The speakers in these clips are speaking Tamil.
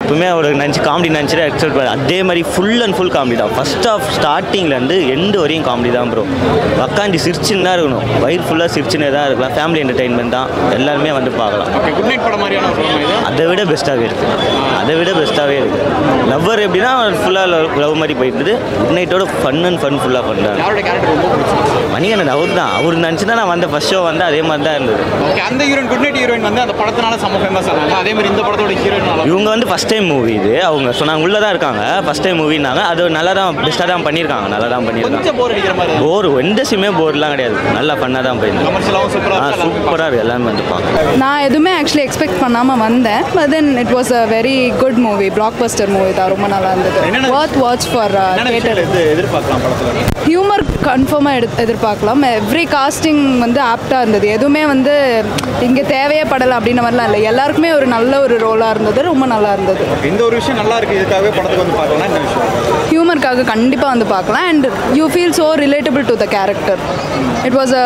எப்பவுமே அவருக்கு நினச்சி காமெடி நினச்சிட்டு எக்ஸ்பெக்ட் பண்ண அதே மாதிரி ஃபுல் அண்ட் ஃபுல் காமெடி தான். ஃபர்ஸ்ட் ஆஃப் ஸ்டார்டிங்லேருந்து எண்டு வரையும் காமெடி தான் ப்ரோ. உக்காந்து சிரிச்சுன்னு தான் இருக்கணும், வயிறு ஃபுல்லாக சிரிச்சுன்னே தான் இருக்கலாம். ஃபேமிலி என்டர்டெயின்மெண்ட் தான், எல்லாருமே வந்து பார்க்கலாம். குட் நைட் படம் மாதிரியான அதை விட பெஸ்ட்டாகவே இருக்குது. லவ்வர் எப்படின்னா ஃபுல்லாக லவ் மாதிரி போயிட்டு குட் நைட்டோட ஃபன் அண்ட் ஃபன் ஃபுல்லாக பண்ணுறாங்க. யாரோட கேரக்டர் ரொம்ப பிடிச்சிருந்துச்சு? மணிகண்டன் அவர் நினச்சி தான் நான் வந்த ஃபர்ஸ்ட் ஷோ வந்து அதே மாதிரி தான் இருந்தது. ஓகே, அந்த ஹீரோயின் குட் நைட் ஹீரோயின் வந்து அந்த படத்தினால செம்ம ஃபேமஸ் ஆனாங்க. அதே மாதிரி இந்த படத்தோட ஹீரோயின் இவங்க வந்து ஃபஸ்ட் டைம் மூவி இது. அவங்க சொன்னாங்க உள்ளே தான் இருக்காங்க, ஃபஸ்ட் டைம் மூவினாங்க. அது நல்லா தான் பெஸ்ட்டாக தான் பண்ணியிருக்காங்க. கொஞ்சம் போர் அடிக்கிற மாதிரி போர் எந்த சிமே போர்லாம் கிடையாது, நல்லா ஃபன்னாக தான் போயிருந்தேன். கமர்ஷியலாகவும் சூப்பராக இருக்குது, எல்லாமே வந்து பார்க்கலாம். நான் எதுவுமே ஆக்சுவலி எக்ஸ்பெக்ட் பண்ணாமல் வந்தேன். But then it was a very good movie, black Bastar movie தான், ரொம்ப நல்லா இருந்தது. வர்த் வாட்ச் ஃபார் தியேட்டர். எதிர்பார்க்கலாம் படத்தில் ஹியூமர் கன்ஃபார்மாக எதிர்பார்க்கலாம். எவ்ரி காஸ்டிங் வந்து ஆப்டாக இருந்தது. எதுவுமே வந்து இங்கே தேவையே படலை அப்படின்ற மாதிரிலாம் இல்லை. எல்லாருக்குமே ஒரு நல்ல ஒரு ரோலாக இருந்தது, ரொம்ப நல்லா இருந்தது. இந்த ஒரு விஷயம் நல்லா இருக்குது, இதுக்காகவே படத்துக்கு வந்து பார்க்கலாம். இந்த விஷயம் ஹியூமருக்காக கண்டிப்பாக வந்து பார்க்கலாம். And you feel so relatable to the character. It was a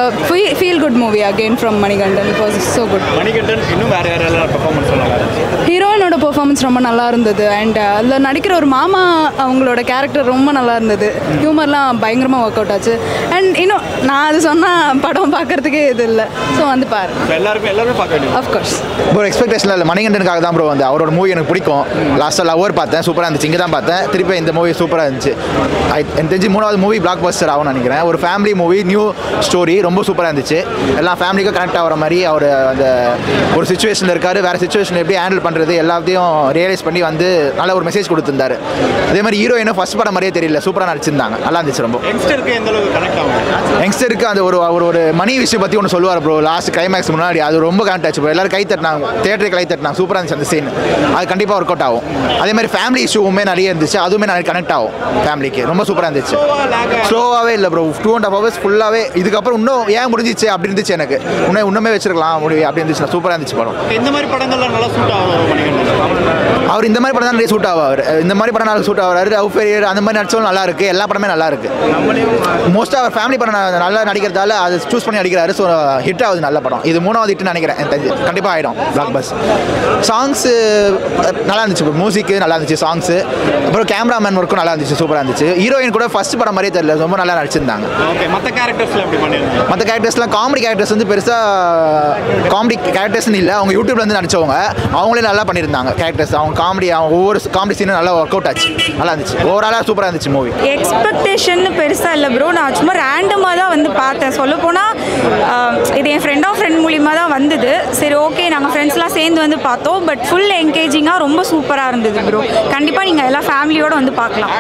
feel good movie again from Manikandan. It was so good. Manikandan இன்னும் வேறு யாரெல்லாம் பெர்ஃபார்மன்ஸ் நல்லா இருந்துச்சு? ஹீரோயினோட பெர்ஃபார்மன்ஸ் ரொம்ப நல்லா இருந்தது. அண்ட் அதில் நடிக்கிற ஒரு மாமா அவங்களோட கேரக்டர் ரொம்ப நல்லா இருந்தது. ஹியூமர்லாம் பயங்கரமாக ஒர்க் அவுட் ஆச்சு. அண்ட் இன்னும் நான் அது சொன்னால் படம் பார்க்கறதுக்கே இது இல்லை. ஸோ வந்து பாரு, எல்லாருமே பார்க்க வேண்டியது. அஃப்கோர்ஸ் ப்ரோ எக்ஸ்பெக்டேஷன் இல்லை, மணிகண்டனுக்காக தான் ப்ரோ வந்து அவரோட மூவி எனக்கு பிடிக்கும். லாஸ்ட்டாக லவ்வர் பார்த்தேன், சூப்பராக இருந்துச்சு. இங்கே தான் பார்த்தேன், திருப்பி இந்த மூவி சூப்பராக இருந்துச்சு. எனக்கு தெரிஞ்சு 3வது மூவி பிளாக் பஸ்டர் ஆகும்னு நினைக்கிறேன். ஒரு ஃபேமிலி மூவி, நியூ ஸ்டோரி, ரொம்ப சூப்பராக இருந்துச்சு. எல்லா ஃபேமிலிக்கும் கனெக்ட் ஆகிற மாதிரி அவர் அந்த ஒரு சுச்சுவேஷனில் இருக்கார், வேறு சுச்சுவேஷன் எப்படி ஹேண்டில் பண்ணுறது எல்லாத்தையும் ரியலைஸ் பண்ணி வந்து நல்ல ஒரு மெசேஜ் கொடுத்துருந்தாரு. அதே மாதிரி ஹீரோயினும் ஃபர்ஸ்ட் படம் மாதிரியே தெரியல, சூப்பராக நடிச்சிருந்தாங்க, நல்லா இருந்துச்சு. ரொம்ப யங்ஸ்டருக்கு எந்த அளவுக்கு கனெக்ட் ஆகும்? யங்ஸ்டருக்கு அந்த ஒரு மணி விஷயம் பற்றி ஒன்று சொல்லுவார் ப்ரோ லாஸ்ட் கிளைமேக்ஸ் முன்னாடி. அது ரொம்ப கனெக்ட் ஆச்சு ப்ரோ. எல்லாரும் கை தட்டினாங்க, தேட்டருக்கு கை தட்டினாங்க, சூப்பராக இருந்துச்சு அந்த சீன். அது கண்டிப்பாக ஒர்க் அவுட் ஆகும். அதே மாதிரி ஃபேமிலி இஷ்யூவுமே நிறைய இருந்துச்சு, அதுவுமே நிறைய கனெக்ட் ஆகும் ஃபேமிலிக்கு. ரொம்ப சூப்பராக இருந்துச்சு. ஸ்லோவாகவே இல்லை ப்ரோ, 2.5 hours ஃபுல்லாகவே. இதுக்கப்புறம் இன்னும் ஏன் முடிஞ்சிச்சு அப்படி இருந்துச்சு எனக்கு. இன்னுமே வச்சிருக்கலாம் முடிவு அப்படி இருந்துச்சு. சூப்பராக இருந்துச்சு படம். இந்த மாதிரி படங்கள்லாம் நல்லா சூட் ஆகும் அவர். இந்த மாதிரி படம் தான் நிறைய சூட் ஆவார். இந்த மாதிரி படம் நல்லா சூட் ஆவார். லவ் ஃபெயிலியர் அந்த மாதிரி நடிச்சாலும் நல்லா இருக்கு. எல்லா படமே நல்லா இருக்கு. மோஸ்ட்டாக அவர் ஃபேமிலி படம் நல்லா நடிக்கிறதால அதை சூஸ் பண்ணி நடிக்கிறாரு. ஸோ ஹிட் ஆகுது, நல்ல படம். இது 3வது ஹிட்னு நினைக்கிறேன். கண்டிப்பாக ஆகிடும் பிளாக் பஸ். சாங்ஸு நல்லா இருந்துச்சு, மியூசிக்கு நல்லா இருந்துச்சு, சாங்ஸு. அப்புறம் கேமராமேன் ஒர்க்கும் நல்லா இருந்துச்சு, சூப்பராக இருந்துச்சு. ஹீரோயின் கூட ஃபர்ஸ்ட் படம் மாதிரியே தெரியல, ரொம்ப நல்லா நடிச்சிருந்தாங்க. மற்ற கேரக்டர்ஸ்லாம் காமெடி கேரக்டர்ஸ் வந்து பெருசாக காமெடி கேரக்டர்ஸ்னு இல்லை, அவங்க யூடியூப்ல இருந்து நடிச்சவங்க. அவங்களே நல்லா பண்ணியிருந்தாங்க கேரக்டர்ஸ். அவங்க ஒவ்வொரு காமெடி சீனும் நல்லா ஒர்க் அவுட் ஆச்சு, நல்லா இருந்துச்சு. ஓவராலாக சூப்பராக இருந்துச்சு மூவி. எக்ஸ்பெக்டேஷன் பெருசாக இல்லை ப்ரோ, நான் சும்மா ரேண்டமாக தான் வந்து பார்த்தேன். சொல்லப்போனால் இது என் ஃப்ரெண்ட் மூலியமாக தான் வந்தது. சரி ஓகே, நாங்கள் ஃப்ரெண்ட்ஸ்லாம் சேர்ந்து வந்து பார்த்தோம். பட் ஃபுல் என்கேஜிங்காக ரொம்ப சூப்பராக இருந்தது ப்ரோ. கண்டிப்பாக நீங்கள் எல்லாம் ஃபேமிலியோடு வந்து பார்க்கலாம்.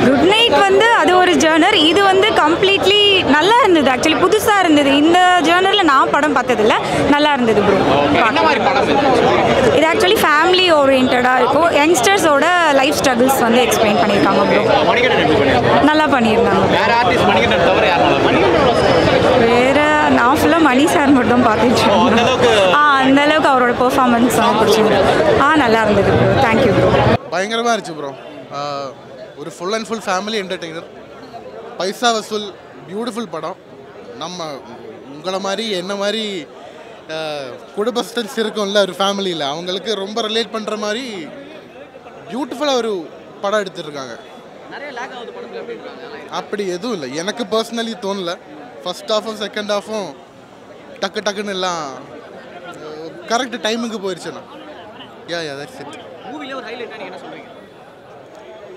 குட் நைட் வந்து அது ஒரு ஜேர்னர், இது வந்து கம்ப்ளீட்லி நல்லா இருந்தது. ஆக்சுவலி புதுசாக இருந்தது. இந்த ஜேர்னரில் நான் படம் பார்த்ததில்ல, நல்லா இருந்தது ப்ரோ. இது ஆக்சுவலி ஃபேமிலி ஓரியன்டாக இருக்கும். யங்ஸ்டர்ஸோட லைஃப் ஸ்ட்ரகிள்ஸ் வந்து எக்ஸ்பிளைன் பண்ணியிருக்காங்க ப்ரோ. நல்லா பண்ணியிருந்தாங்க. வேறு நான் ஃபுல்லாக மணி சார் மட்டும் தான் பார்த்துட்டு அந்த அளவுக்கு அவரோட பெர்ஃபார்மன்ஸ் பிடிச்சிருந்தது. நல்லா இருந்தது ப்ரோ. Thank you bro. பயங்கரமாக இருந்துச்சு ப்ரோ. ஒரு full and full family entertainer, paisa வசூல், பியூட்டிஃபுல் படம். நம்ம உங்களை மாதிரி என்ன மாதிரி குடும்பஸ்டன்ஸ் இருக்கும்ல ஒரு ஃபேமிலியில், அவங்களுக்கு ரொம்ப ரிலேட் பண்ணுற மாதிரி பியூட்டிஃபுல்லாக ஒரு படம் எடுத்துருக்காங்க. அப்படி எதுவும் இல்லை, எனக்கு பர்சனலி தோணலை. ஃபர்ஸ்ட் ஹாஃபும் செகண்ட் ஹாஃபும் டக்குன்னு எல்லாம் கரெக்ட் டைமுக்கு போயிடுச்சுண்ணா. That's it.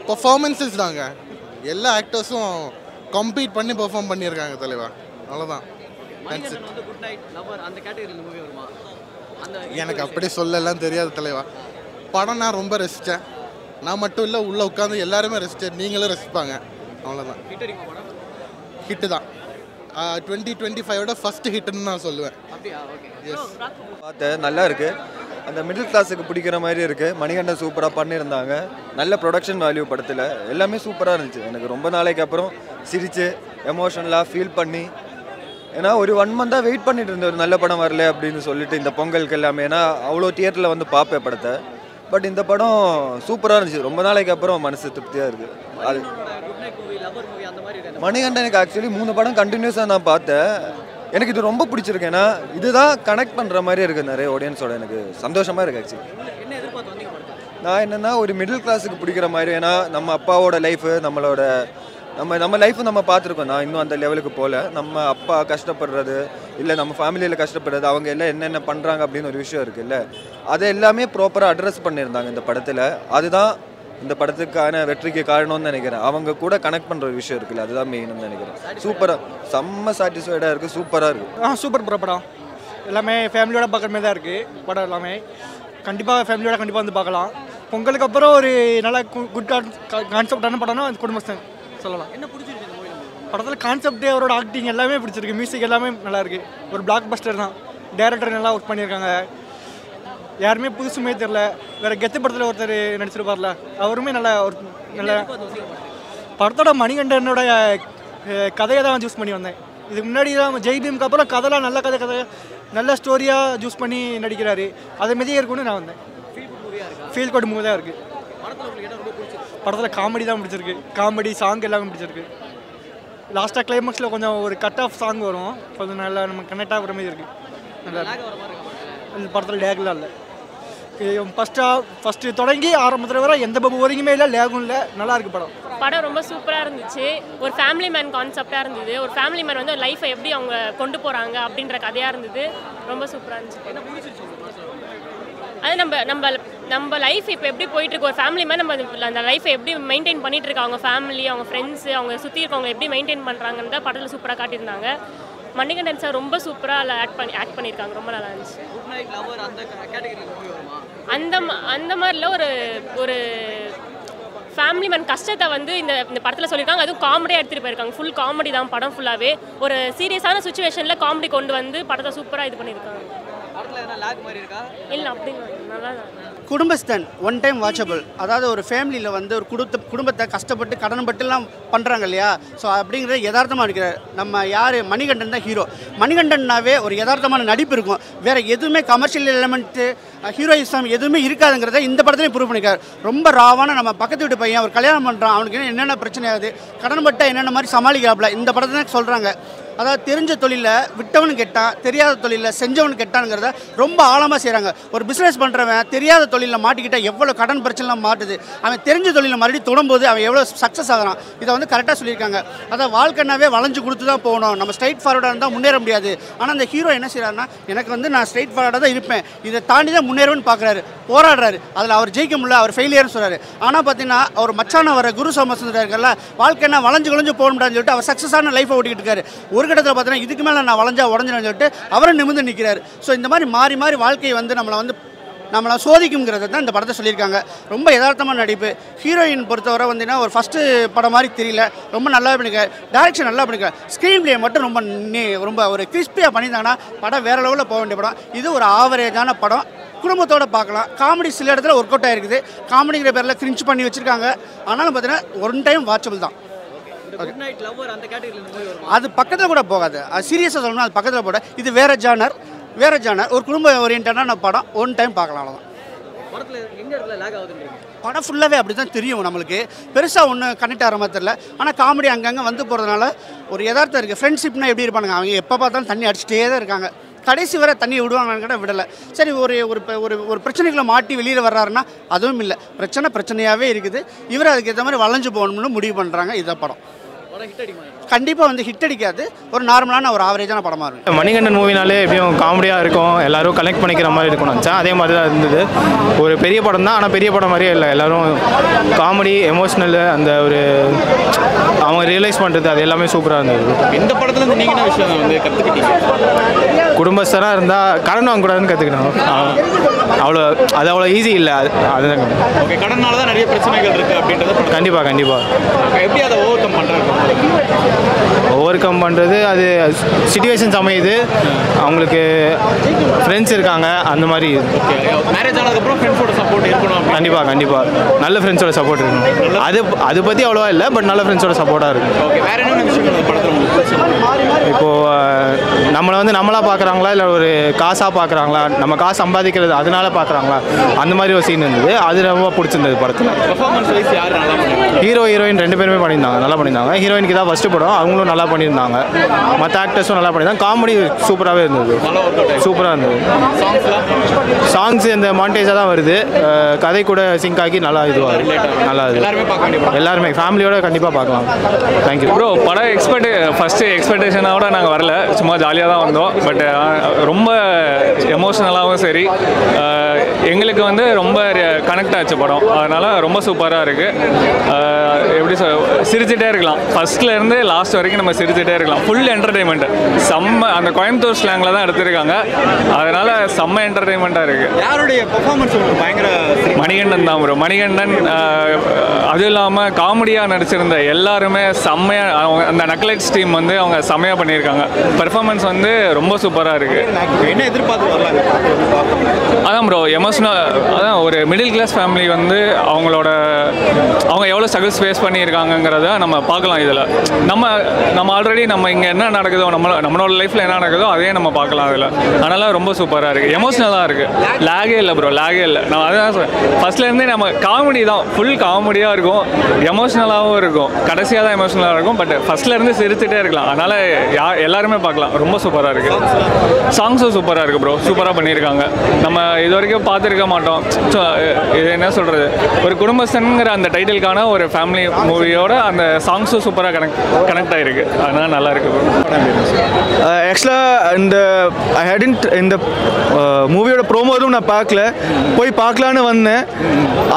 பர்ஃபார்மன்ஸஸ் தாங்க. எல்லா ஆக்டர்ஸும் கம்பீட் பண்ணி பெர்ஃபார்ம் பண்ணியிருக்காங்க தலைவா, அவ்வளோதான். எனக்கு அப்படி சொல்லலாம் தெரியாது தலைவா. படம் நான் ரொம்ப ரசித்தேன். நான் மட்டும் இல்லை, உள்ளே உட்காந்து எல்லாருமே ரசித்தேன். நீங்களும் ரசிப்பாங்க, அவ்வளோதான். ஹிட்டு தான். 2025 ஃபர்ஸ்ட் ஹிட்னு நான் சொல்லுவேன். பார்த்தேன், நல்லா இருக்குது. அந்த மிடில் கிளாஸுக்கு பிடிக்கிற மாதிரி இருக்குது. மணிகண்டன் சூப்பராக பண்ணியிருந்தாங்க. நல்ல ப்ரொடக்ஷன் வேல்யூ படத்தில் எல்லாமே சூப்பராக இருந்துச்சு. எனக்கு ரொம்ப நாளைக்கு அப்புறம் சிரித்து எமோஷனலாக ஃபீல் பண்ணி, ஏன்னா ஒரு 1 மந்தாக வெயிட் பண்ணிட்டு இருந்தேன் ஒரு நல்ல படம் வரல அப்படின்னு சொல்லிட்டு இந்த பொங்கலுக்கு எல்லாமே. ஏன்னா அவ்வளோ தியேட்டரில் வந்து பார்ப்பேன் படத்தை. பட் இந்த படம் சூப்பராக இருந்துச்சு. ரொம்ப நாளைக்கு அப்புறம் மனசு திருப்தியாக இருக்குது. அது மணிகண்டனுக்கு ஆக்சுவலி 3 படம் கண்டினியூஸாக நான் பார்த்தேன். எனக்கு இது ரொம்ப பிடிச்சிருக்கு. ஏன்னா இதுதான் கனெக்ட் பண்ணுற மாதிரி இருக்குது நிறைய ஆடியன்ஸோட. எனக்கு சந்தோஷமாக இருக்குது ஆக்சுவலி. நான் என்னென்னா ஒரு மிடில் கிளாஸுக்கு பிடிக்கிற மாதிரி. ஏன்னா நம்ம அப்பாவோட லைஃபு நம்மளோட நம்ம லைஃப்பு நம்ம பார்த்துருக்கோம். நான் இன்னும் அந்த லெவலுக்கு போகல. நம்ம அப்பா கஷ்டப்படுறது இல்லை நம்ம ஃபேமிலியில் கஷ்டப்படுறது அவங்க எல்லாம் என்னென்ன பண்ணுறாங்க அப்படின்னு ஒரு விஷயம் இருக்குல்ல, அதை எல்லாமே ப்ராப்பராக அட்ரஸ் பண்ணியிருந்தாங்க இந்த படத்தில். அதுதான் இந்த படத்துக்கான வெற்றிக்கு காரணம்னு நினைக்கிறேன். அவங்க கூட கனெக்ட் பண்ணுற ஒரு விஷயம் இருக்குல்ல, அதுதான் மெயின்னு நினைக்கிறேன். சூப்பராக செம்ம சாட்டிஸ்ஃபைடாக இருக்குது. சூப்பராக இருக்குது. சூப்பர் படம் எல்லாமே ஃபேமிலியோட பார்க்குற மாதிரி தான் இருக்குது. படம் எல்லாமே கண்டிப்பாக ஃபேமிலியோட கண்டிப்பாக வந்து பார்க்கலாம். பொங்கலுக்கு அப்புறம் ஒரு நல்ல குட் கான்செப்டான படம்னா அந்த குடும்பஸ்தன் சொல்லலாம். என்ன பிடிச்சிருக்கு படத்தில்? கான்செப்ட், அவரோட ஆக்டிங் எல்லாமே பிடிச்சிருக்கு. மியூசிக் எல்லாமே நல்லா இருக்குது. ஒரு பிளாக் பஸ்டர் தான். டைரக்டர் நல்லா ஒர்க் பண்ணியிருக்காங்க. யாருமே புதுசுமே தெரில. வேறு கெத்து படத்தில் ஒருத்தர் நடிச்சிருப்பார்ல, அவருமே நல்ல படத்தோட மணிகண்டனோட கதையை தான் சூஸ் பண்ணி வந்தேன். இதுக்கு முன்னாடி தான் ஜெய்பீமுக்கு அப்புறம் கதைலாம் நல்ல கதை நல்ல ஸ்டோரியாக சூஸ் பண்ணி நடிக்கிறாரு. அதை மெதியே இருக்குன்னு நான் வந்தேன். ஃபீல் குட் மூவி தான் இருக்குது. படத்தில் காமெடி தான் பிடிச்சிருக்கு. காமெடி சாங் எல்லாமே பிடிச்சிருக்கு. லாஸ்ட்டாக கிளைமேக்ஸில் கொஞ்சம் ஒரு கட் ஆஃப் சாங் வரும், கொஞ்சம் நல்லா நம்ம கனெக்ட் ஆகிற மாதிரி இருக்குது. நல்லா இந்த படத்தில் லேக்லாம் இல்லை. ஃபஸ்ட்டு தொடங்கி ஆரம்பத்தில் வர எந்த போரிங்குமே இல்லை, லேகும் இல்லை. நல்லா இருக்குது படம். படம் ரொம்ப சூப்பராக இருந்துச்சு. ஒரு ஃபேமிலி மேன் கான்செப்டாக இருந்தது. ஒரு ஃபேமிலி மேன் வந்து லைஃப்பை எப்படி அவங்க கொண்டு போகிறாங்க அப்படின்ற கதையாக இருந்தது. ரொம்ப சூப்பராக இருந்துச்சு. அது நம்ம லைஃப் இப்போ எப்படி போயிட்டுருக்கு, ஒரு ஃபேமிலி மேன் நம்ம அந்த லைஃப்பை எப்படி மெயின்டைன் பண்ணிகிட்டு இருக்காங்க, அவங்க ஃபேமிலி, அவங்க ஃப்ரெண்ட்ஸு, அவங்க சுற்றி இருக்கவங்க எப்படி மெயின்டைன் பண்ணுறாங்கன்னு தான் படத்தில் சூப்பராக காட்டியிருந்தாங்க. மணிகண்டன் சார் ரொம்ப சூப்பராக அதில் ஆக்ட் பண்ணியிருக்காங்க. ரொம்ப நல்லா இருந்துச்சு. அந்த மாதிரில ஒரு ஃபேமிலி மேன் கஷ்டத்தை வந்து இந்த படத்தில் சொல்லியிருக்காங்க. அதுவும் காமெடியாக எடுத்துகிட்டு போயிருக்காங்க. ஃபுல் காமெடி தான் படம் ஃபுல்லாகவே. ஒரு சீரியஸான சுச்சுவேஷனில் காமெடி கொண்டு வந்து படத்தை சூப்பராக இது பண்ணியிருக்காங்க. இல்லை அப்படி நல்லா தான். குடும்பஸ்தன் ஒன் டைம் வாட்சபிள். அதாவது ஒரு ஃபேமிலியில் வந்து ஒரு குடும்பத்தை கஷ்டப்பட்டு கடன்பட்டுலாம் பண்ணுறாங்க இல்லையா, ஸோ அப்படிங்கிறத யதார்த்தமாக இருக்கிறார். நம்ம யார், மணிகண்டன் தான் ஹீரோ. மணிகண்டன்னாவே ஒரு யதார்த்தமான நடிப்பு இருக்கும். வேறு எதுவுமே கமர்ஷியல் எலிமெண்ட்டு ஹீரோயிசம் எதுவுமே இருக்காதுங்கிறத இந்த படத்துலையும் ப்ரூவ் பண்ணிக்கார். ரொம்ப ராவான நம்ம பக்கத்து வீட்டு பையன் ஒரு கல்யாணம் பண்ணுறான், அவனுக்கு என்னென்ன பிரச்சனை ஆகுது, கடன்பட்ட என்னென்ன மாதிரி சமாளிக்கிறாப்புல இந்த படத்தை தான் சொல்கிறாங்க. அதாவது தெரிஞ்ச தொழிலில் விட்டவனு கெட்டான், தெரியாத தொழிலில் செஞ்சவனு கெட்டானுங்கிறத ரொம்ப ஆழமாக செய்கிறாங்க. ஒரு பிஸ்னஸ் பண்ணுறவன் தெரியாத தொழிலில் மாட்டிக்கிட்டால் எவ்வளோ கடன் பிரச்சனைலாம் மாட்டுது, அவன் தெரிஞ்ச தொழிலில் மறுபடியும் தொடும்போது அவன் எவ்வளோ சக்ஸஸ் ஆகிறான். இதை வந்து கரெக்டாக சொல்லியிருக்காங்க. அதாவது வாழ்க்கைனாவே வளைஞ்சு கொடுத்து தான் போகணும், நம்ம ஸ்ட்ரைட் ஃபார்வர்டாக இருந்தால் முன்னேற முடியாது. ஆனால் அந்த ஹீரோ என்ன செய்கிறாருன்னா, எனக்கு வந்து நான் ஸ்ட்ரைட் ஃபார்வர்டாக தான் இருப்பேன், இதை தாண்டி தான் முன்னேறுன்னு பார்க்குறாரு, போராடுறாரு. அதில் அவர் ஜெயிக்க முடியல, அவர் ஃபெயிலியர்னு சொல்கிறாரு. ஆனால் பார்த்தீங்கன்னா அவர் மச்சான வர குரு சோமசுந்தரம் இருக்கல, வாழ்க்கைனா வளைஞ்சு போக முடியாதுன்னு சொல்லிட்டு அவர் சக்ஸஸான லைஃப்பை ஓட்டிக்கிட்டு இருக்காரு. ஒரு கட்டத்தில் பார்த்தீங்கன்னா இதுக்கு மேலே நான் வளைஞ்சா உடஞ்சினு சொல்லிட்டு அவரை நிமிர்ந்து நிற்கிறாரு. ஸோ இந்த மாதிரி மாறி மாறி வாழ்க்கையை வந்து நம்மளை சோதிக்குங்கிறத தான் இந்த படத்தை சொல்லியிருக்காங்க. ரொம்ப யதார்த்தமான நடிப்பு. ஹீரோயின் பொறுத்தவரை வந்தீங்கன்னா ஒரு ஃபஸ்ட்டு படம் மாதிரி தெரியல, ரொம்ப நல்லா பண்ணிக்க, டைரக்ஷன் நல்லா பண்ணிக்க, ஸ்க்ரீன் பிளே மட்டும் ரொம்ப ஒரு கிறிஸ்பியாக பண்ணியிருந்தாங்கன்னா படம் வேறு லெவலில் போக வேண்டிய படம். இது ஒரு ஆவரேஜான படம், குடும்பத்தோடு பார்க்கலாம். காமெடி சில இடத்துல ஒர்க் அவுட் ஆகிருக்குது, காமெடிங்கிற பேரில் கிரிஞ்ச் பண்ணி வச்சுருக்காங்க. ஆனாலும் பார்த்தீங்கன்னா ஒன் டைம் வாட்சபிள் தான். அது பக்கத்தில் கூட போகாது, அது சீரியஸாக சொல்லணும்னா அது பக்கத்தில் போட. இது வேறு ஜானர் ஒரு குடும்ப ஓரியன்டான படம், ஒன் டைம் பார்க்கலாம். அவ்வளோதான். படம் ஃபுல்லாகவே அப்படி தான் தெரியும் நம்மளுக்கு, பெருசாக ஒன்றும் கனெக்ட் ஆகிற மாதிரி தெரியல. ஆனால் காமெடி அங்கங்கே வந்து போகிறதுனால ஒரு யதார்த்தம் இருக்குது. ஃப்ரெண்ட்ஷிப்னா எப்படி இருப்பானுங்க, அவங்க எப்போ பார்த்தாலும் தண்ணி அடிச்சுட்டே தான் இருக்காங்க. கடைசி வரை தண்ணி விடுவாங்கன்னு கூட விடலை. சரி, ஒரு பிரச்சனைகளை மாட்டி வெளியில் வர்றாருன்னா அதுவும் இல்லை, பிரச்சனையாகவே இருக்குது. இவர் அதுக்கு ஏற்ற மாதிரி வளைஞ்சு போகணும்னு முடிவு பண்ணுறாங்க. இதை படம் கண்டிப்பாக வந்து ஹிட் அடிக்காது, ஒரு நார்மலான ஒரு ஆவரேஜான படமாக இருக்கும். மணிகண்டன் மூவினாலே எப்படியும் காமெடியாக இருக்கும், எல்லோரும் கனெக்ட் பண்ணிக்கிற மாதிரி இருக்கும்னு நினச்சேன். அதே மாதிரி தான் இருந்தது. ஒரு பெரிய படம் தான், ஆனால் பெரிய படம் மாதிரியே இல்லை. எல்லோரும் காமெடி, எமோஷ்னல், அந்த ஒரு அவங்க ரியலைஸ் பண்ணுறது அது எல்லாமே சூப்பராக இருந்தது. இந்த படத்தில் நீங்கள் என்ன விஷயம் வந்து கற்றுக்கிட்டீங்க? குடும்பஸ்தராக இருந்தால் கடன் வாங்கக்கூடாதுன்னு கற்றுக்கணும். அவ்வளோ ஈஸி இல்லை. அதுதான் ஓகே. கடனால தான் நிறைய பிரச்சனைகள் இருக்குது அப்படின்றது கண்டிப்பாக எப்படி அதை ஓவர் கம் பண்ணுறது அது சிச்சுவேஷன்ஸ் அமையுது. அவங்களுக்கு ஃப்ரெண்ட்ஸ் இருக்காங்க, அந்த மாதிரி. மேரேஜ் ஆனதுக்கப்புறம் ஃப்ரெண்ட்ஸோட சப்போர்ட் இருக்கணும். கண்டிப்பாக நல்ல ஃப்ரெண்ட்ஸோட சப்போர்ட் இருக்கணும். அது பற்றி அவ்வளோவா இல்லை, பட் நல்ல ஃப்ரெண்ட்ஸோட சப்போர்ட்டாக இருக்கும். ஓகே. வேறு என்ன விஷயம் படத்தில் இப்போது நம்மளை வந்து நம்மளாக பார்க்குறாங்களா இல்லை ஒரு காசாக பார்க்குறாங்களா, நம்ம காசு சம்பாதிக்கிறது அதனால பார்க்குறாங்களா, அந்த மாதிரி ஒரு சீன் இருந்தது. அது ரொம்ப பிடிச்சிருந்தது படத்தில். பெர்ஃபார்மன்ஸ் வைஸ் யார் நல்லா பண்ணிருக்காங்க? ஹீரோ ஹீரோயின் ரெண்டு பேருமே பண்ணியிருந்தாங்க, நல்லா பண்ணியிருந்தாங்க. ஹீரோயினுக்கு தான் ஃபஸ்ட்டு படம், அவங்களும் நல்லா பண்ணியிருந்தாங்க. மற்ற ஆக்டர்ஸும் நல்லா பண்ணியிருந்தாங்க. காமெடி சூப்பராகவே இருந்தது, சூப்பராக இருந்தது. சாங்ஸ் இந்த மாண்டேஜாக தான் வருது, கதை கூட சிங்க் ஆகி நல்லா இதுவாக நல்லா இது. எல்லாருமே ஃபேமிலியோட கண்டிப்பாக பார்க்கலாம். Thank you bro. படம் ஃபஸ்ட்டு எக்ஸ்பெக்டேஷனோட நாங்கள் வரல, சும்மா ஜாலியாக தான் வந்தோம். பட் ரொம்ப எமோஷ்னலாகவும் சரி, எங்களுக்கு வந்து ரொம்ப கனெக்ட் ஆச்சு படம். அதனால் ரொம்ப சூப்பராக இருக்குது. எப்படி சிரிச்சுட்டே இருக்கலாம், ஃபஸ்ட்லேருந்து லாஸ்ட் வரைக்கும் நம்ம சிரிச்சுட்டே இருக்கலாம். ஃபுல் என்டர்டெயின்மெண்ட், செம்ம. அந்த கோயம்புத்தூர் ஸ்லாங்கில் தான் எடுத்திருக்காங்க, அதனால் செம்ம என்டர்டெயின்மெண்ட்டாக இருக்குது. யாருடைய பெர்ஃபார்மன்ஸ் உங்களுக்கு பயங்கர? மணிகண்டன் தான் ப்ரோ. மணிகண்டன் அதுவும் இல்லாமல் காமெடியாக நடிச்சிருந்த எல்லாருமே செம்மையாக, அவங்க அந்த நக்லைட்ஸ் டீம் வந்து அவங்க செம்மையாக பண்ணியிருக்காங்க. பெர்ஃபார்மன்ஸ் வந்து ரொம்ப சூப்பராக இருக்குது. என்ன எதிர்பார்த்து வரலாம்? அதான் ப்ரோ, எமோஷனல். அதான் ஒரு மிடில் கிளாஸ் ஃபேமிலி வந்து அவங்க எவ்வளோ ஸ்ட்ரகிள்ஸ் ஃபேஸ் பண்ணியிருக்காங்கங்கிறத நம்ம பார்க்கலாம் இதில். நம்ம ஆல்ரெடி நம்ம இங்கே என்ன நடக்குதோ, நம்மளோட லைஃப்பில் என்ன நடக்குதோ அதே நம்ம பார்க்கலாம் அதில். அதனால் ரொம்ப சூப்பராக இருக்குது, எமோஷ்னலாக இருக்குது. லேகே இல்லை ப்ரோ, லேகே இல்லை. நான் அதுதான் ஃபஸ்ட்லேருந்தே நம்ம காமெடி தான், ஃபுல் காமெடியாக இருக்கும், எமோஷ்னலாகவும் இருக்கும், கடைசியாக தான் எமோஷ்னலாக இருக்கும். பட் ஃபஸ்ட்லேருந்து சிரிச்சுட்டே இருக்கலாம். அதனால் எல்லாருமே பார்க்கலாம், ரொம்ப சூப்பராக இருக்குது. சாங்ஸும் சூப்பராக இருக்குது ப்ரோ, சூப்பராக பண்ணியிருக்காங்க. நம்ம இது வரைக்கும் பார்த்துருக்க மாட்டோம். இது என்ன சொல்கிறது, ஒரு குடும்பஸ்தன்கிற அந்த டைட்டிலுக்கான ஒரு ஃபேமிலி மூவியோட அந்த சாங்ஸும் சூப்பராக கனெக்ட் ஆகிருக்கு. அதனால் நல்லா இருக்கு ப்ரோ. ஆக்சுவலாக இந்த மூவியோட ப்ரோமோ எதுவும் நான் பார்க்கல, போய் பார்க்கலான்னு வந்தேன்.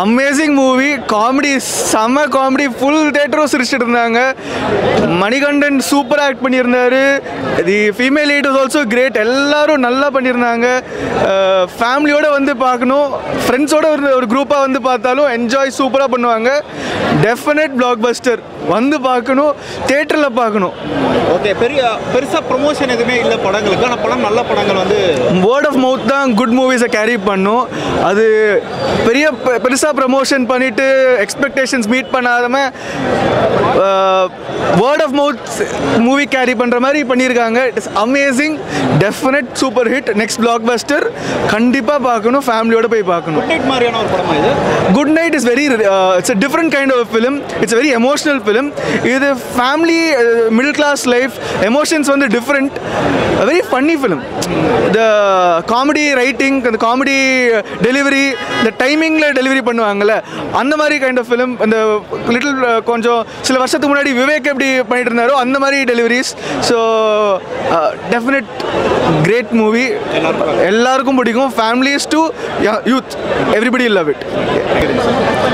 அமேசிங் மூவி, காமெடி செம்ம காமெடி, ஃபுல் தேட்டரும் சிரிச்சிட்டு இருந்தாங்க. மணிகண்டன் சூப்பராக ஆக்ட் பண்ணியிருந்தாரு. The female lead was also great. எல்லாரும் நல்லா பண்ணியிருந்தாங்க. ஃபேமிலியோடு வந்து பார்க்கணும், ஃப்ரெண்ட்ஸோட ஒரு குரூப்பாக வந்து பார்த்தாலும் என்ஜாய் சூப்பராக பண்ணுவாங்க. டெஃபினட் பிளாக் பஸ்டர், வந்து பார்க்கணும், தேட்டரில் பார்க்கணும். ஓகே, பெருசாக ப்ரொமோஷன் எதுவுமே இல்லை படங்களுக்கு, ஆனால் படம் நல்ல படங்கள் வந்து வேர்ட் ஆஃப் மவுத் தான் குட் மூவிஸை கேரி பண்ணும். அது பெருசாக ப்ரமோஷன் பண்ணிவிட்டு எக்ஸ்பெக்டேஷன்ஸ் மீட் பண்ணாதம word of mouth movie carry பண்ணுற மாதிரி பண்ணியிருக்காங்க. It is amazing, definite super hit, next blockbuster. கண்டிப்பாக பார்க்கணும், ஃபேமிலியோட போய் பார்க்கணும். மாதிரியான ஒரு படம் இது. Good night is very, it's a different kind of film. It's a very emotional film. இது family, middle class life, emotions வந்து different. Very funny film. The comedy writing, அந்த காமெடி டெலிவரி, இந்த டைமிங்கில் டெலிவரி பண்ணுவாங்கள்ல, அந்த மாதிரி கைண்ட் ஆஃப் ஃபிலிம். இந்த லிட்டில் கொஞ்சம் சில வருஷத்துக்கு முன்னாடி விவேக் எப்படி பண்ணிட்டு இருந்தாரோ அந்த மாதிரி deliveries. So definite great movie, எல்லாருக்கும் பிடிக்கும். Families to youth, everybody love it.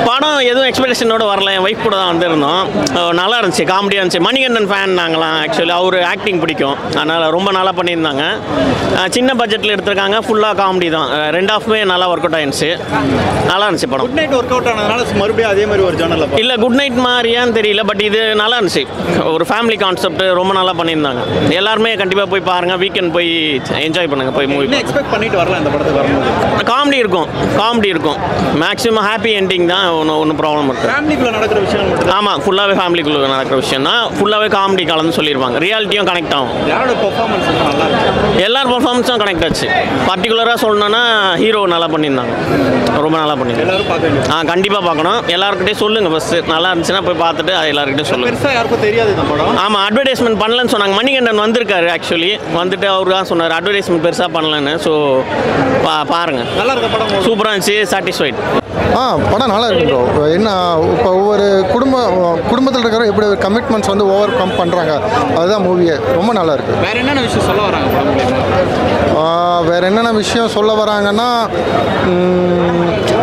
படம் எதுவும் எக்ஸ்பெக்டேஷனோட வரல, என் ஒய்ஃப் கூட தான் வந்திருந்தோம். நல்லா இருந்துச்சு, காமெடியாக இருந்துச்சு. மணிகண்டன் ஃபேன் நாங்களாம். ஆக்சுவலி அவர் ஆக்டிங் பிடிக்கும், அதனால் ரொம்ப நல்லா பண்ணியிருந்தாங்க. சின்ன பட்ஜெட்டில் எடுத்திருக்காங்க, ஃபுல்லாக காமெடி தான். ரெண்டு ஆஃப்மே நல்லா ஒர்க் அவுட் ஆயிருந்துச்சு, நல்லா இருந்துச்சு படம். குட் நைட் ஒர்க் அவுட் ஆனதுனால மறுபடியும் அதே மாதிரி ஒரு ஜானரில் இல்லை, குட் நைட் மாதிரியான்னு தெரியல, பட் இது நல்லா இருந்துச்சு. ஒரு ஃபேமிலி கான்செப்ட் ரொம்ப நல்லா பண்ணியிருந்தாங்க. எல்லாருமே கண்டிப்பாக போய் பாருங்கள், வீக்கெண்ட் போய் என்ஜாய் பண்ணுங்கள். போய் மூவி எக்ஸ்பெக்ட் பண்ணிட்டு வரலாம் இந்த படத்துக்கு வரும்போது. காமெடி இருக்கும், மேக்ஸிமம் ஹாப்பி எண்டிங் தான். ஒன்றும் ப்ராப்ளம் இருக்குது. ஃபேமிலிக்குள்ளே நடக்கிற விஷயம் மட்டும். ஆமாம், ஃபுல்லாகவே ஃபேமிலிக்குள்ளே நடக்கிற விஷயம் தான். ஃபுல்லாகவே காமெடி கலந்து சொல்லியிருப்பாங்க, ரியாலிட்டியும் கனெக்ட் ஆகும். யாரோட பெர்ஃபார்மன்ஸ் நல்லா இருக்கு? எல்லார் பெர்ஃபார்மன்ஸும் கனெக்ட் ஆச்சு. பர்டிகுலராக சொல்லணும்னா ஹீரோ நல்லா பண்ணியிருந்தாங்க, ரொம்ப நல்லா பண்ணியிருந்தாங்க. எல்லாரும் பார்க்கணும். கண்டிப்பாக பார்க்கணும். எல்லாருக்கிட்டையும் சொல்லுங்கள் ஃபஸ்ட்டு, நல்லா இருந்துச்சுன்னா போய் பார்த்துட்டு அது எல்லாருக்கிட்டையும் சொல்லுங்கள். பெருசாக யாருக்கும் தெரியாது இந்த படம். ஆமாம், அட்வர்டைஸ்மெண்ட் பண்ணலன்னு சொன்னாங்க. மணிகண்டன் வந்திருக்காரு ஆக்சுவலி, வந்துட்டு அவர் தான் சொன்னார் அட்வர்டைஸ்மெண்ட் பெருசாக பண்ணலன்னு. ஸோ பாருங்கள், நல்லா இருக்க படம், சூப்பராக இருந்துச்சு, சாட்டிஸ்ஃபைட். படம் நல்லா இருக்கு ப்ரோ. என்ன இப்போ ஒவ்வொரு குடும்பத்தில் இருக்கிற எப்படி கமிட்மெண்ட்ஸ் வந்து ஓவர் கம் பண்ணுறாங்க, அதுதான் மூவியே. ரொம்ப நல்லா இருக்குது. வேறு என்னென்ன விஷயம் சொல்ல வராங்க? வேறு என்னென்ன விஷயம் சொல்ல வராங்கன்னா,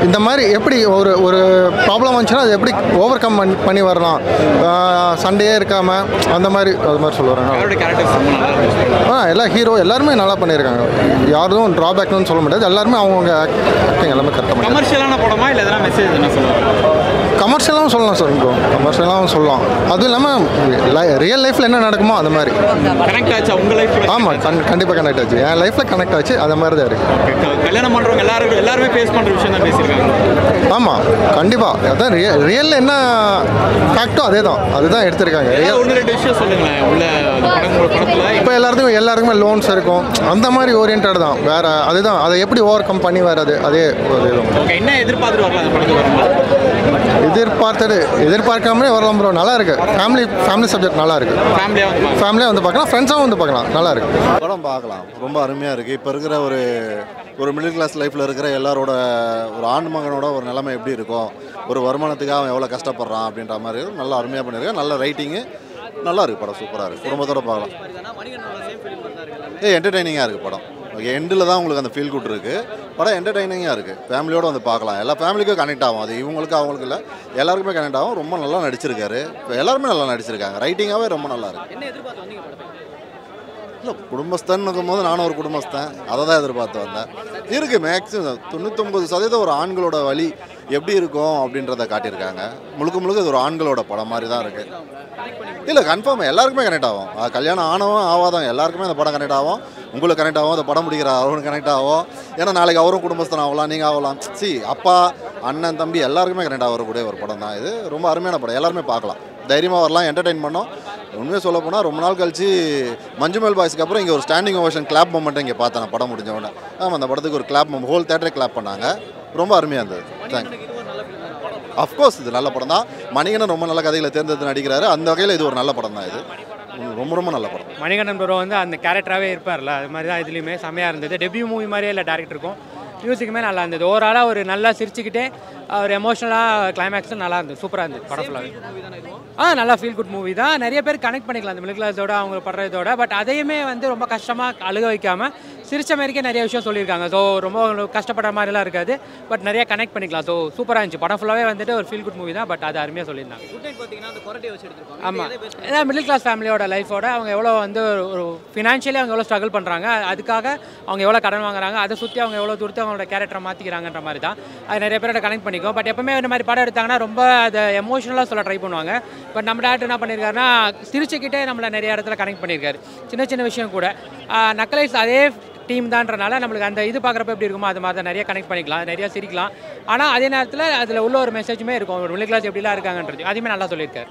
இந்த மாதிரி எப்படி ஒரு ப்ராப்ளம் வந்துச்சுன்னா அது எப்படி ஓவர் கம் பண்ணி வரலாம், சண்டையே இருக்காமல் அந்த மாதிரி சொல்ல வராங்க. எல்லா ஹீரோ எல்லாருமே நல்லா பண்ணியிருக்காங்க, யாரும் ட்ராபேக்னு சொல்ல முடியாது. எல்லாருமே அவங்கவுங்க ஆக்டிங் எல்லாமே கரெக்டாக. கமர்ஷியலான படமா இல்லை எதனா மெசேஜ் என்ன சொல்லுவாங்க? கமர்ஷியலாகவும் சொல்லலாம் சார், ப்ரோ கமர்ஷியலாகவும் சொல்லலாம். அதுவும் இல்லாமல் ரியல் லைஃப்பில் என்ன நடக்குமோ அந்த மாதிரி கனெக்ட் ஆச்சு உங்கள் லைஃப்பில். ஆமாம், கண்டிப்பாக கனெக்ட் ஆச்சு. என் லைஃப்பில் கனெக்ட் ஆச்சு, அது மாதிரி தான் இருக்குது. கல்யாணம் பண்ணுறவங்க எல்லாருமே ஃபேஸ் பண்ணுற விஷயம் தான் பேசியிருக்காங்க. ஆமாம் கண்டிப்பாக அதான் ரியல் என்ன ஃபேக்டோ அதே தான் அதுதான் எடுத்திருக்காங்க. ஒன்று ரெண்டு விஷயம் சொல்லுங்களேன் உள்ள படத்தில். இப்போ எல்லாருக்குமே லோன்ஸ் இருக்கும் அந்த மாதிரி ஓரியன்ட் தான் வேறு அதுதான் அதை எப்படி ஓவர் கம் பண்ணி வர்றது அதே ஓகே. என்ன எதிர்பார்த்துட்டு வரலாம் அந்த படத்துக்கு வரும்போது? எதிர்பார்க்காமலே வரலாம் ப்ரோ. நல்லா இருக்கு. ஃபேமிலி சப்ஜெக்ட் நல்லா இருக்கு. ஃபேமிலியாக வந்து பார்க்கலாம், ஃப்ரெண்ட்ஸாகவும் வந்து பார்க்கலாம். நல்லா இருக்கு. படம் பார்க்கலாம். ரொம்ப அருமையாக இருக்குது. இப்போ இருக்கிற ஒரு மிடில் கிளாஸ் லைஃப்பில் இருக்கிற எல்லாரோட ஒரு ஆண் மகனோட ஒரு நிலைமை எப்படி இருக்கும், ஒரு வருமானத்துக்காக அவன் எவ்வளோ கஷ்டப்படுறான் அப்படின்ற மாதிரி நல்லா அருமையாக பண்ணியிருக்கேன். நல்ல ரைட்டிங்கு, நல்லா இருக்குது படம். சூப்பராக இருக்குது. குடும்பத்தோட பார்க்கலாம். என்டர்டெய்னிங்காக இருக்குது படம். ஓகே, எண்டில் தான் உங்களுக்கு அந்த ஃபீல் குட் இருக்குது. படம் என்டர்டெய்னிங்காக இருக்குது. ஃபேமிலியோடு வந்து பார்க்கலாம். எல்லா ஃபேமிலிக்கும் கனெக்ட் ஆகும். அது இவங்களுக்கு அவங்களுக்கு இல்லை, எல்லாருக்குமே கனெக்ட் ஆகும். ரொம்ப நல்லா நடிச்சிருக்காரு. இப்போ எல்லாருமே நல்லா நடிச்சிருக்காங்க. ரைட்டிங்காகவே ரொம்ப நல்லா இருக்குது. இல்லை, குடும்பஸ்தன்னுக்கும் போது நானும் ஒரு குடும்பஸ்தன், அதை தான் எதிர்பார்த்து வந்தேன். இருக்குது மேக்ஸிமம் 99% ஒரு ஆண்களோட வழி எப்படி இருக்கும் அப்படின்றத காட்டியிருக்காங்க. முழுக்க இது ஒரு ஆண்களோட படம் மாதிரி தான் இருக்குது. இல்லை, கன்ஃபார்ம் எல்லாருக்குமே கனெக்ட் ஆகும். கல்யாணம் ஆனவன் ஆகாதவன் எல்லாருக்குமே அந்த படம் கனெக்ட் ஆகும். உங்களுக்கு கனெக்ட் ஆகும், அந்த படம் முடிக்கிற அவனுக்கு கனெக்ட் ஆகும். ஏன்னா நாளைக்கு அவரும் குடும்பஸ்தன் ஆகலாம், நீங்கள் ஆகலாம். அப்பா அண்ணன் தம்பி எல்லாருக்குமே கனெக்ட் ஆகக்கூடிய ஒரு படம் தான் இது. ரொம்ப அருமையான படம். எல்லாருமே பார்க்கலாம், தைரியமாக வரலாம், என்டர்டெயின் பண்ணோம். உண்மையாக சொல்ல போனால் ரொம்ப நாள் கழிச்சு மஞ்சுமேல் பாய்ஸ்க்கு அப்புறம் இங்கே ஒரு ஸ்டாண்டிங் ஓவேஷன் கிளாப் மூமெண்ட் இங்கே பார்த்தேன் நான் படம் முடிஞ்ச உடனே. ஆமாம், அந்த படத்துக்கு ஒரு கிளாப் மூமெண்ட் ஹோல் தேட்டரே கிளாப் பண்ணாங்க. ரொம்ப அருமையாக இருந்தது. தேங்க்யூ. அஃப்கோர்ஸ் இது நல்ல படம் தான். மணிகண்டன் ரொம்ப நல்ல கதைகளை தேர்ந்தெடுத்து நடிக்கிறாரு. அந்த வகையில் இது ஒரு நல்ல படம் தான். இது ரொம்ப நல்ல படம். மணிகண்டன் ப்ரோ வந்து அந்த கேரக்டராகவே இருப்பார்ல, அது மாதிரி தான் இதுலேயுமே செம்மையாக இருந்தது. டெபியூ மூவி மாதிரியே இல்லை டேரக்டருக்கும். மியூசிக்குமே நல்லா இருந்தது. ஓவராலாக ஒரு நல்லா சிரிச்சுக்கிட்டே ஒரு எமோஷனலாக கிளைமேக்ஸும் நல்லா இருந்தது. சூப்பராக இருந்தது படம் ஃபுல்லாகவே. நல்லா ஃபீல் குட் மூவி தான். நிறைய பேர் கனெக்ட் பண்ணிக்கலாம் அந்த மிடில் கிளாஸோட அவங்க படுறதோட. பட் அதையுமே வந்து ரொம்ப கஷ்டமாக அழுக வைக்காமல் சிரிச்ச மாதிரிக்கே நிறைய விஷயம் சொல்லியிருக்காங்க. ஸோ ரொம்ப கஷ்டப்படுற மாதிரிலாம் இருக்காது, பட் நிறைய கனெக்ட் பண்ணிக்கலாம். ஸோ சூப்பராக இருந்துச்சு படம் ஃபுல்லாகவே வந்துட்டு ஒரு ஃபீல் குட் மூவி தான். பட் அது அருமையாக சொல்லியிருந்தாங்க. ஆமாம், ஏன்னா மிடில் கிளாஸ் ஃபேமிலியோட லைஃபோட அவங்க எவ்வளோ வந்து ஒரு ஃபினான்ஷியலி அவங்க எவ்வளோ ஸ்ட்ரகிள் பண்ணுறாங்க, அதுக்காக அவங்க எவ்வளோ கடன் வாங்குறாங்க, அதை சுற்றி அவங்க எவ்வளோ தூரத்து அவங்களோட கேரக்டரை மாற்றிக்கிறாங்கன்ற மாதிரி தான். அது நிறைய பேரோட கனெக்ட் பண்ணிக்கும். பட் எப்பவுமே இந்த மாதிரி படம் எடுத்தாங்கன்னா ரொம்ப அதை எமோஷனலாக சொல்ல ட்ரை பண்ணுவாங்க. பட் நம்ம டேரக்டர் என்ன பண்ணியிருக்காருன்னா சிரிச்சுக்கிட்டே நம்மளை நிறைய இடத்துல கனெக்ட் பண்ணியிருக்காரு. சின்ன விஷயம் கூட நக்கலைஸ் அதே டீம் தான்றனால நம்மளுக்கு அந்த இது பார்க்குறப்ப எப்படி இருக்குமோ அது மாதிரி தான் நிறைய கனெக்ட் பண்ணிக்கலாம், நிறைய சிரிக்கலாம். ஆனால் அதே நேரத்தில் அதில் உள்ள ஒரு மெசேஜுமே இருக்கும். ஒரு மிடில் கிளாஸ் எப்படிலாம் இருக்காங்கன்றது அதையுமே நல்லா சொல்லியிருக்காரு.